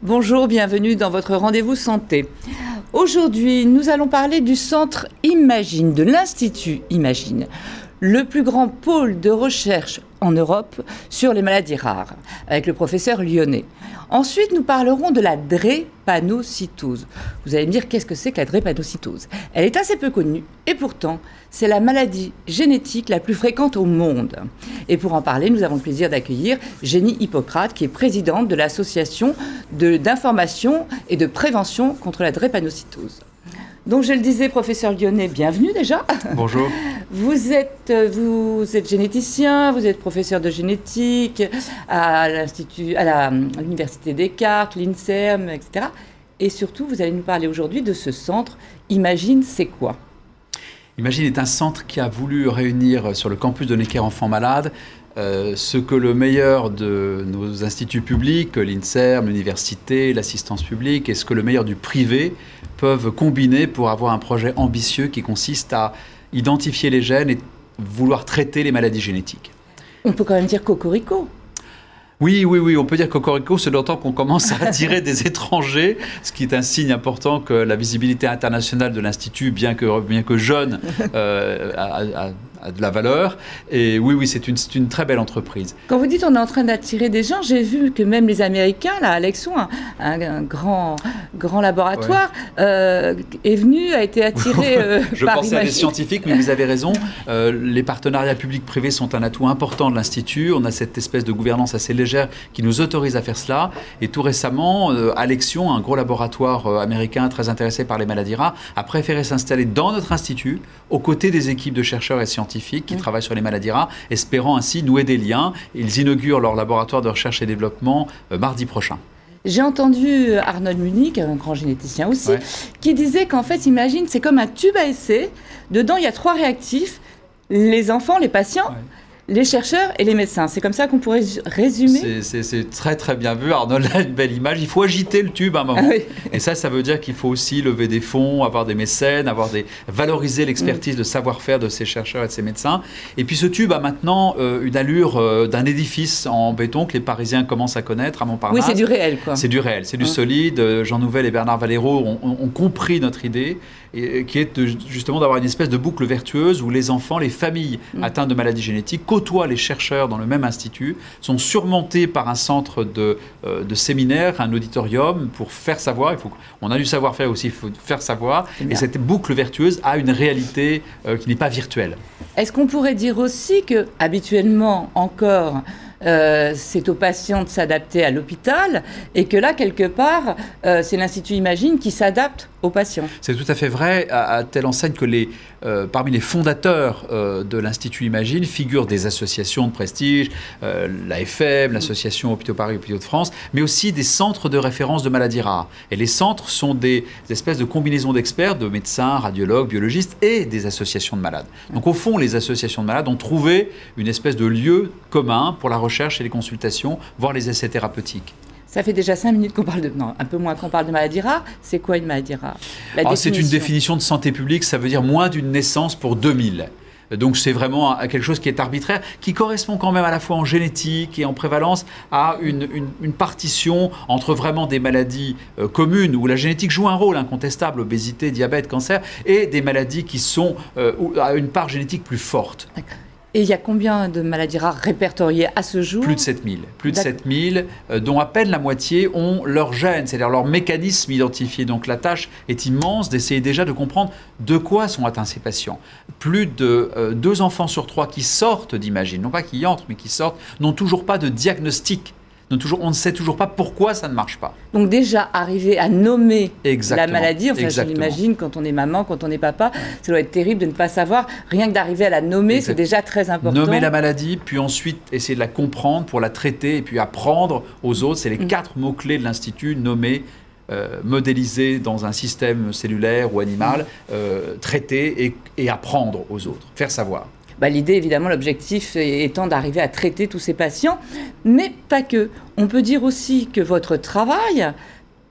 Bonjour, bienvenue dans votre rendez-vous santé. Aujourd'hui, nous allons parler du centre Imagine, de l'Institut Imagine, le plus grand pôle de recherche en Europe sur les maladies rares, avec le professeur lyonnais. Ensuite, nous parlerons de la drépanocytose. Vous allez me dire, qu'est-ce que c'est que la drépanocytose? Elle est assez peu connue, et pourtant, c'est la maladie génétique la plus fréquente au monde. Et pour en parler, nous avons le plaisir d'accueillir Jenny Hippocrate, qui est présidente de l'association d'information et de prévention contre la drépanocytose. Donc, je le disais, professeur lyonnais, bienvenue déjà. Bonjour. Vous êtes généticien, vous êtes professeur de génétique à l'Université Descartes, l'INSERM, etc. Et surtout, vous allez nous parler aujourd'hui de ce centre. Imagine, c'est quoi? Imagine est un centre qui a voulu réunir sur le campus de Necker Enfants Malades ce que le meilleur de nos instituts publics, l'INSERM, l'université, l'assistance publique, et ce que le meilleur du privé peuvent combiner pour avoir un projet ambitieux qui consiste à identifier les gènes et vouloir traiter les maladies génétiques. On peut quand même dire cocorico. Oui, on peut dire cocorico, c'est longtemps qu'on commence à attirer des étrangers, ce qui est un signe important que la visibilité internationale de l'Institut, bien que jeune, a de la valeur. Et oui, c'est une très belle entreprise. Quand vous dites on est en train d'attirer des gens, j'ai vu que même les Américains, là, Alexon, un grand laboratoire, est venu, a été attiré Je par pensais à des Imagine. scientifiques, mais vous avez raison. Les partenariats publics-privés sont un atout important de l'Institut. On a cette espèce de gouvernance assez légère qui nous autorise à faire cela. Et tout récemment, Alexion, un gros laboratoire américain très intéressé par les maladies rares, a préféré s'installer dans notre institut, aux côtés des équipes de chercheurs et scientifiques qui travaillent sur les maladies rares, espérant ainsi nouer des liens. Ils inaugurent leur laboratoire de recherche et développement mardi prochain. J'ai entendu Arnold Munich, un grand généticien aussi, qui disait qu'en fait, Imagine, c'est comme un tube à essai. Dedans, il y a 3 réactifs, les enfants, les patients, les chercheurs et les médecins. C'est comme ça qu'on pourrait résumer. C'est très très bien vu. Arnold a une belle image. Il faut agiter le tube à un moment. Et ça veut dire qu'il faut aussi lever des fonds, avoir des mécènes, valoriser l'expertise, le savoir-faire de ces chercheurs et de ces médecins. Et puis ce tube a maintenant une allure d'un édifice en béton que les Parisiens commencent à connaître à Montparnasse. Oui, c'est du réel, quoi. C'est du réel, c'est du solide. Jean Nouvel et Bernard Valero ont compris notre idée, et qui est justement d'avoir une espèce de boucle vertueuse où les enfants, les familles atteintes de maladies génétiques côtoient les chercheurs dans le même institut, sont surmontés par un centre de séminaire, un auditorium pour faire savoir. On a du savoir-faire aussi, il faut faire savoir. Et cette boucle vertueuse a une réalité qui n'est pas virtuelle. Est-ce qu'on pourrait dire aussi que, habituellement encore, c'est aux patients de s'adapter à l'hôpital et que là, quelque part, c'est l'Institut Imagine qui s'adapte aux patients? C'est tout à fait vrai, à telle enseigne que parmi les fondateurs de l'Institut Imagine figurent des associations de prestige, l'AFM, l'Association Hôpitaux Paris, Hôpitaux de France, mais aussi des centres de référence de maladies rares. Et les centres sont des espèces de combinaisons d'experts, de médecins, radiologues, biologistes et des associations de malades. Donc au fond, les associations de malades ont trouvé une espèce de lieu commun pour la recherche et les consultations, voire les essais thérapeutiques. Ça fait déjà 5 minutes qu'on parle un peu moins qu'on parle de maladies rares. C'est quoi une maladie rare? C'est une définition de santé publique, ça veut dire moins d'une naissance pour 2000. Donc c'est vraiment quelque chose qui est arbitraire, qui correspond quand même à la fois en génétique et en prévalence à une partition entre vraiment des maladies communes où la génétique joue un rôle incontestable, obésité, diabète, cancer, et des maladies qui sont à une part génétique plus forte. D'accord. Et il y a combien de maladies rares répertoriées à ce jour? Plus de 7000. Plus de 7000, dont à peine la moitié ont leur gène, c'est-à-dire leur mécanisme identifié. Donc la tâche est immense d'essayer déjà de comprendre de quoi sont atteints ces patients. Plus de 2 enfants sur 3 qui sortent d'Imagine, non pas qui y entrent, mais qui sortent, n'ont toujours pas de diagnostic. On ne sait toujours pas pourquoi ça ne marche pas. Donc déjà, arriver à nommer la maladie, enfin je Exactement. l'imagine quand on est maman, quand on est papa, ça doit être terrible de ne pas savoir. Rien que d'arriver à la nommer, c'est déjà très important. Nommer la maladie, puis ensuite essayer de la comprendre pour la traiter et puis apprendre aux autres. C'est les 4 mots-clés de l'Institut: nommer, modéliser dans un système cellulaire ou animal, traiter et apprendre aux autres, faire savoir. L'idée, évidemment, l'objectif étant d'arriver à traiter tous ces patients, mais pas que. On peut dire aussi que votre travail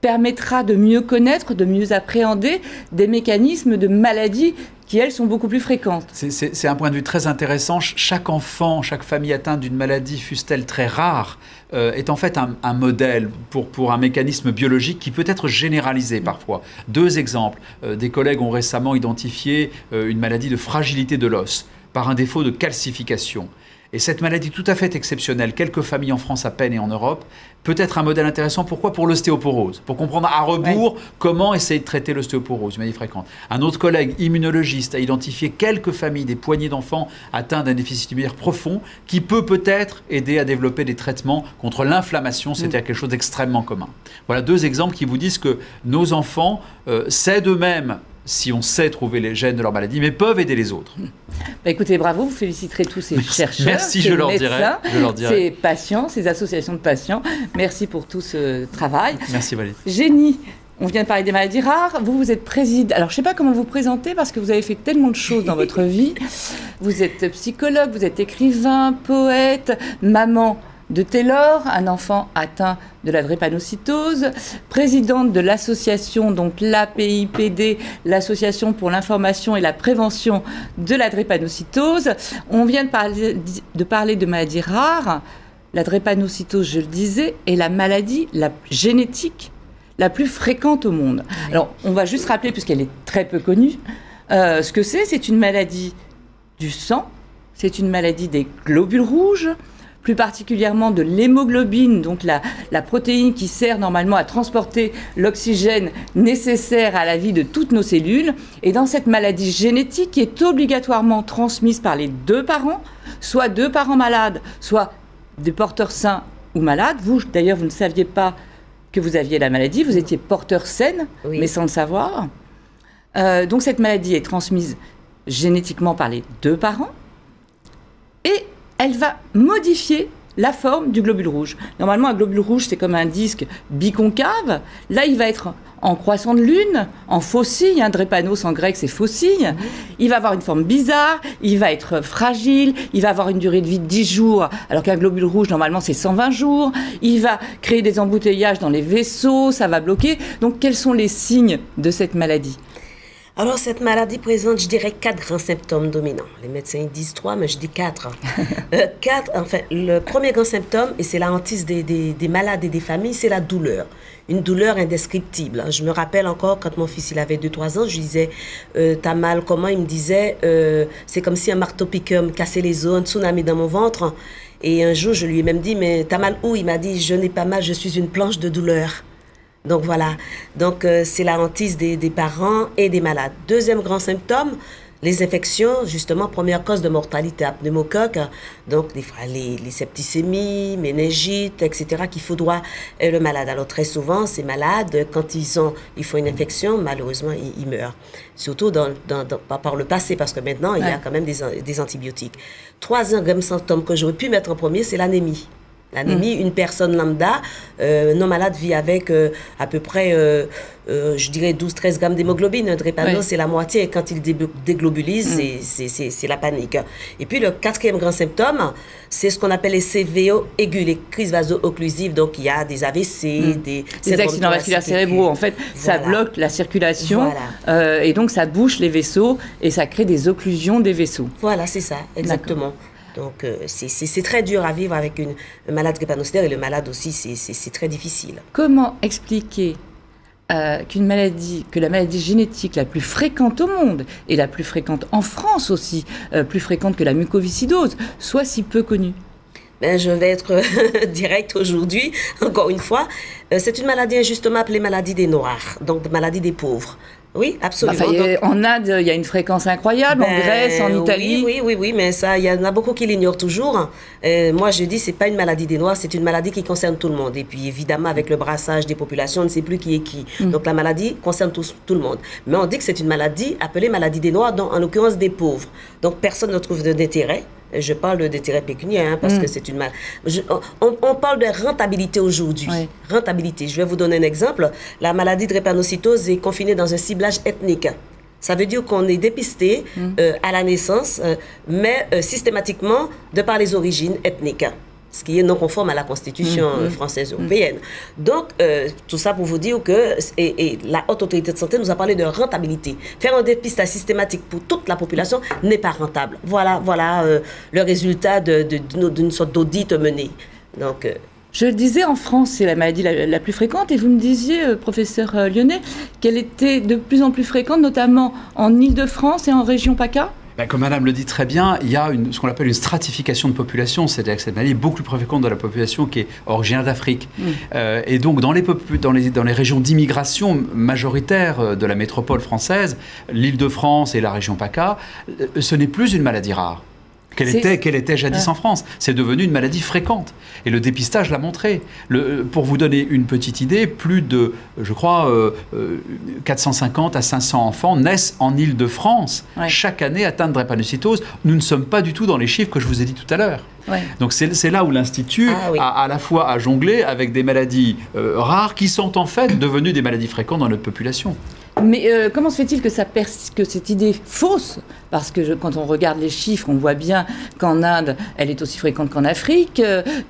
permettra de mieux connaître, de mieux appréhender des mécanismes de maladies qui, elles, sont beaucoup plus fréquentes. C'est un point de vue très intéressant. Chaque enfant, chaque famille atteinte d'une maladie, fût-elle très rare, est en fait un modèle pour un mécanisme biologique qui peut être généralisé parfois. 2 exemples. Des collègues ont récemment identifié une maladie de fragilité de l'os par un défaut de calcification. Et cette maladie tout à fait exceptionnelle, quelques familles en France à peine et en Europe, peut être un modèle intéressant. Pourquoi? Pour l'ostéoporose. Pour comprendre à rebours comment essayer de traiter l'ostéoporose, une maladie fréquente. Un autre collègue, immunologiste, a identifié quelques familles, des poignées d'enfants atteints d'un déficit immunitaire profond, qui peut-être aider à développer des traitements contre l'inflammation, c'est-à-dire quelque chose d'extrêmement commun. Voilà 2 exemples qui vous disent que nos enfants s'aident eux-mêmes si on sait trouver les gènes de leur maladie, mais peuvent aider les autres. Bah écoutez, bravo, vous féliciterez tous ces chercheurs, merci, ces je leur médecins, dirai. ces patients, ces associations de patients. Merci pour tout ce travail. Merci Valérie. Génie, on vient de parler des maladies rares. Vous êtes président. Alors, je ne sais pas comment vous présenter parce que vous avez fait tellement de choses dans votre vie. Vous êtes psychologue, vous êtes écrivain, poète, maman de Taylor, un enfant atteint de la drépanocytose, présidente de l'association, donc l'APIPD, l'Association pour l'information et la prévention de la drépanocytose. On vient de parler de maladies rares. La drépanocytose, je le disais, est la maladie génétique la plus fréquente au monde. Oui. Alors, on va juste rappeler, puisqu'elle est très peu connue, ce que c'est. C'est une maladie du sang, c'est une maladie des globules rouges, plus particulièrement de l'hémoglobine, donc la protéine qui sert normalement à transporter l'oxygène nécessaire à la vie de toutes nos cellules. Et dans cette maladie génétique qui est obligatoirement transmise par les 2 parents, soit 2 parents malades, soit des porteurs sains ou malades. Vous, d'ailleurs, vous ne saviez pas que vous aviez la maladie, vous étiez porteur sain, oui, mais sans le savoir. Donc cette maladie est transmise génétiquement par les 2 parents et elle va modifier la forme du globule rouge. Normalement, un globule rouge, c'est comme un disque biconcave. Là, il va être en croissant de lune, en faucille. Drépanos en grec, c'est faucille. Il va avoir une forme bizarre, il va être fragile, il va avoir une durée de vie de 10 jours, alors qu'un globule rouge, normalement, c'est 120 jours. Il va créer des embouteillages dans les vaisseaux, ça va bloquer. Donc, quels sont les signes de cette maladie ? Alors, cette maladie présente, je dirais, 4 grands symptômes dominants. Les médecins disent 3, mais je dis 4. 4, enfin, le premier grand symptôme, et c'est la hantise des malades et des familles, c'est la douleur. Une douleur indescriptible. Je me rappelle encore, quand mon fils il avait 2-3 ans, je lui disais, t'as mal comment? Il me disait, c'est comme si un marteau-piqueur me cassait les os, un tsunami dans mon ventre. Et un jour, je lui ai même dit, mais t'as mal où? Il m'a dit, je n'ai pas mal, je suis une planche de douleur. Donc voilà, donc c'est la hantise des parents et des malades. Deuxième grand symptôme, les infections, justement, première cause de mortalité à pneumocoque, donc les septicémies, méningites, etc., qui foudroient le malade. Alors très souvent, ces malades, quand ils font une infection, malheureusement, ils meurent. Surtout par le passé, parce que maintenant, il y a quand même des antibiotiques. Troisième symptôme que j'aurais pu mettre en premier, c'est l'anémie. L'anémie, une personne lambda non malade vit avec à peu près, je dirais, 12-13 grammes d'hémoglobine. Un drépano, c'est la moitié. Et quand il déglobulise, c'est la panique. Et puis, le 4e grand symptôme, c'est ce qu'on appelle les CVO aigus, les crises vaso-occlusives. Donc, il y a des AVC, des accidents vasculaires cérébraux. En fait, ça bloque la circulation et donc ça bouche les vaisseaux et ça crée des occlusions des vaisseaux. Voilà, c'est ça, exactement. Donc, c'est très dur à vivre avec une malade drépanocytaire et le malade aussi, c'est très difficile. Comment expliquer que la maladie génétique la plus fréquente au monde, et la plus fréquente en France aussi, plus fréquente que la mucoviscidose, soit si peu connue? Je vais être directe aujourd'hui, encore une fois. C'est une maladie injustement appelée maladie des Noirs, donc maladie des pauvres. Oui, absolument. Enfin, en Inde, il y a une fréquence incroyable, en Grèce, en Italie. Oui, mais ça, il y en a beaucoup qui l'ignorent toujours. Moi, je dis, c'est pas une maladie des Noirs, c'est une maladie qui concerne tout le monde. Et puis, évidemment, avec le brassage des populations, on ne sait plus qui est qui. Donc, la maladie concerne tout le monde. Mais on dit que c'est une maladie appelée maladie des Noirs, en l'occurrence des pauvres. Donc, personne ne trouve d'intérêt. Je parle d'intérêt pécuniaire, parce que c'est une maladie. On parle de rentabilité aujourd'hui. Oui. Rentabilité. Je vais vous donner un exemple. La maladie drépanocytose est confinée dans un ciblage ethnique. Ça veut dire qu'on est dépisté à la naissance, mais systématiquement de par les origines ethniques. ce qui est non conforme à la Constitution française européenne. Donc, tout ça pour vous dire que et la Haute Autorité de Santé nous a parlé de rentabilité. Faire un dépistage systématique pour toute la population n'est pas rentable. Voilà le résultat d'une sorte d'audit mené. Donc, je le disais, en France, c'est la maladie la plus fréquente, et vous me disiez, professeur Lyonnais, qu'elle était de plus en plus fréquente, notamment en Île-de-France et en région PACA. Comme Madame le dit très bien, il y a ce qu'on appelle une stratification de population, c'est-à-dire que cette maladie est beaucoup plus fréquente dans la population qui est originaire d'Afrique. Et donc dans les régions d'immigration majoritaires de la métropole française, l'Île-de-France et la région PACA, ce n'est plus une maladie rare. Qu'elle était jadis en France. C'est devenu une maladie fréquente. Et le dépistage l'a montré. Pour vous donner une petite idée, plus de, je crois, 450 à 500 enfants naissent en Île-de-France chaque année atteints de drépanocytose. Nous ne sommes pas du tout dans les chiffres que je vous ai dit tout à l'heure. Donc c'est là où l'Institut a à la fois à jongler avec des maladies rares qui sont en fait devenues des maladies fréquentes dans notre population. Mais comment se fait-il que cette idée fausse, parce que quand on regarde les chiffres, on voit bien qu'en Inde, elle est aussi fréquente qu'en Afrique,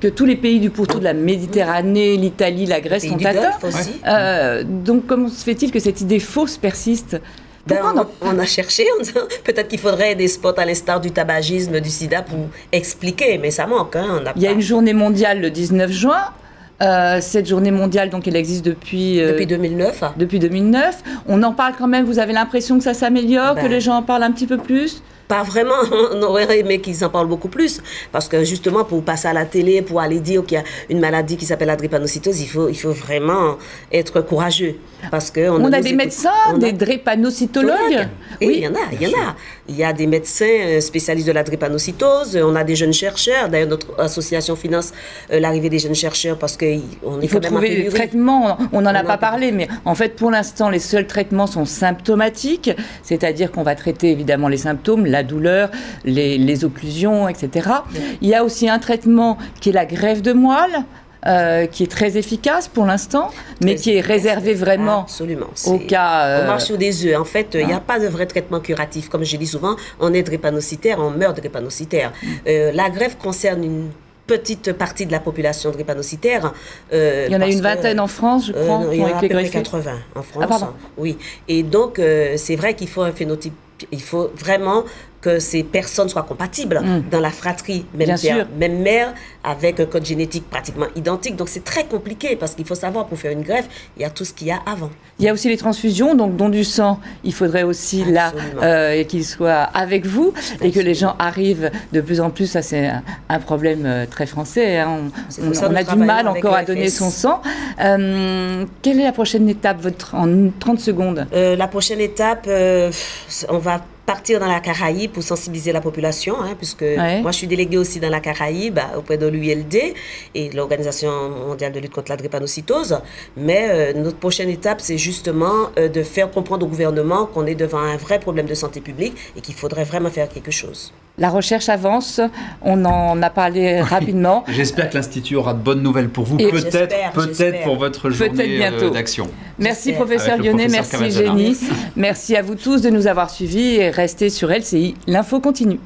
que tous les pays du pourtour de la Méditerranée, l'Italie, la Grèce sont atteints. Donc comment se fait-il que cette idée fausse persiste ? On a cherché, en disant peut-être qu'il faudrait des spots à l'instar du tabagisme, du sida pour expliquer, mais ça manque. Il y a une journée mondiale le 19 juin. Cette journée mondiale, donc elle existe depuis 2009. Depuis 2009. On en parle quand même, vous avez l'impression que ça s'améliore, que les gens en parlent un petit peu plus ? Pas vraiment, on aurait aimé qu'ils en parlent beaucoup plus, parce que justement pour passer à la télé, pour aller dire qu'il y a une maladie qui s'appelle la drépanocytose, il faut vraiment être courageux. Parce que on a des médecins, des drépanocytologues. Oui, il y en a. Il y a des médecins spécialistes de la drépanocytose, on a des jeunes chercheurs, d'ailleurs notre association finance l'arrivée des jeunes chercheurs parce qu'on est il faut trouver des traitements, on n'en a pas parlé, mais en fait pour l'instant les seuls traitements sont symptomatiques, c'est-à-dire qu'on va traiter évidemment les symptômes, la douleur, les occlusions, etc. Il y a aussi un traitement qui est la greffe de moelle, qui est très efficace pour l'instant, mais qui est réservé vraiment au cas... On marche sur des œufs. En fait, il n'y a pas de vrai traitement curatif. Comme je dis souvent, on est drépanocytaire, on meurt de drépanocytaire. La greffe concerne une petite partie de la population drépanocytaire. Il y en a une vingtaine en France, je crois. Il y en a à peu près 80 en France. Oui. Et donc, c'est vrai qu'il faut un phénotype. Il faut vraiment que ces personnes soient compatibles dans la fratrie, même père, même mère, avec un code génétique pratiquement identique. Donc c'est très compliqué parce qu'il faut savoir, pour faire une greffe, il y a tout ce qu'il y a avant. Il y a aussi les transfusions, donc don du sang, il faudrait aussi là qu'il soit avec vous et que les gens arrivent de plus en plus. Ça c'est un problème très français. On a du mal encore à donner son sang. Quelle est la prochaine étape en 30 secondes? La prochaine étape, on va partir dans la Caraïbe pour sensibiliser la population, puisque moi je suis déléguée aussi dans la Caraïbe auprès de l'ULD et l'Organisation mondiale de lutte contre la drépanocytose. Mais notre prochaine étape, c'est justement de faire comprendre au gouvernement qu'on est devant un vrai problème de santé publique et qu'il faudrait vraiment faire quelque chose. La recherche avance, on en a parlé rapidement. J'espère que l'Institut aura de bonnes nouvelles pour vous, peut-être pour votre journée d'action. Merci professeur Lyonnais, merci Jenny, merci à vous tous de nous avoir suivis et restez sur LCI, l'info continue.